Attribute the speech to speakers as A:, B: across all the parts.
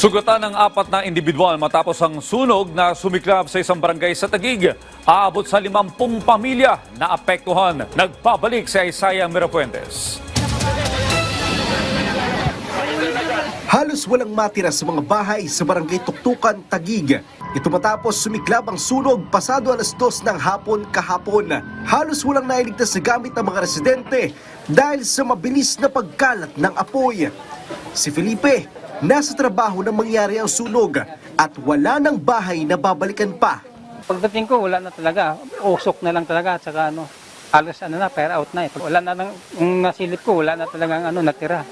A: Sugatan ng 4 na individual matapos ang sunog na sumiklab sa isang barangay sa Taguig. Aabot sa 50 pamilya na apektuhan. Nagpabalik si Isaiah Mirafuentes.
B: Halos walang matira sa mga bahay sa barangay Tuktukan, Taguig. Ito matapos sumiklab ang sunog pasado alas 2 ng hapon kahapon. Halos walang nailigtas na gamit ng mga residente dahil sa mabilis na pagkalat ng apoy. Si Felipe, nasa trabaho nang mangyari ang sunog at wala ng bahay na babalikan pa.
C: Pagdating ko, wala na talaga. Usok na lang talaga at saka halos fire out na eh. Wala na yung nasilip ko, wala na talagang natira.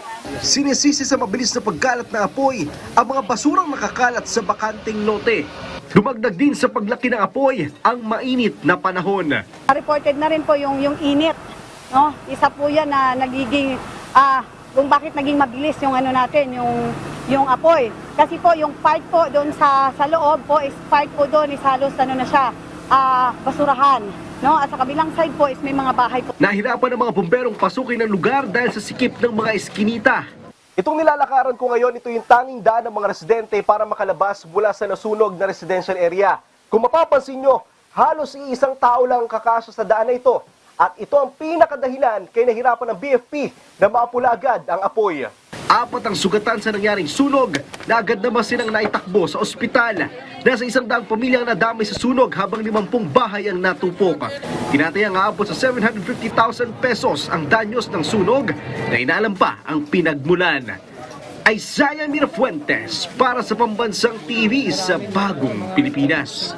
B: Sinisisi sa mabilis na pagkalat ng apoy ang mga basurang nakakalat sa bakanting lote. Dumagdag din sa paglaki ng apoy ang mainit na panahon.
D: Reported na rin po yung init. No? Isa po yan na nagiging, kung bakit naging mabilis yung natin, yung apoy. Kasi po yung part po doon sa loob po is part po doon is halos na siya, basurahan. No? At sa kabilang side po is may mga bahay po.
B: Nahirapan ang mga bomberong pasukin ng lugar dahil sa sikip ng mga eskinita. Itong nilalakaran ko ngayon, ito yung tanging daan ng mga residente para makalabas mula sa nasunog na residential area. Kung mapapansin nyo, halos iisang tao lang kakasya sa daan na ito. At ito ang pinakadahilan kay nahirapan ng BFP na maapula agad ang apoy. 4 ang sugatan sa nangyaring sunog na agad naman silang naitakbo sa ospital. Nasa 100 pamilyang nadamay sa sunog habang 50 bahay ang natupok. Tinatayang aabot sa 750,000 pesos ang danyos ng sunog na inaalam pa ang pinagmulan. Isaiah Mirafuentes para sa Pambansang TV sa Bagong Pilipinas.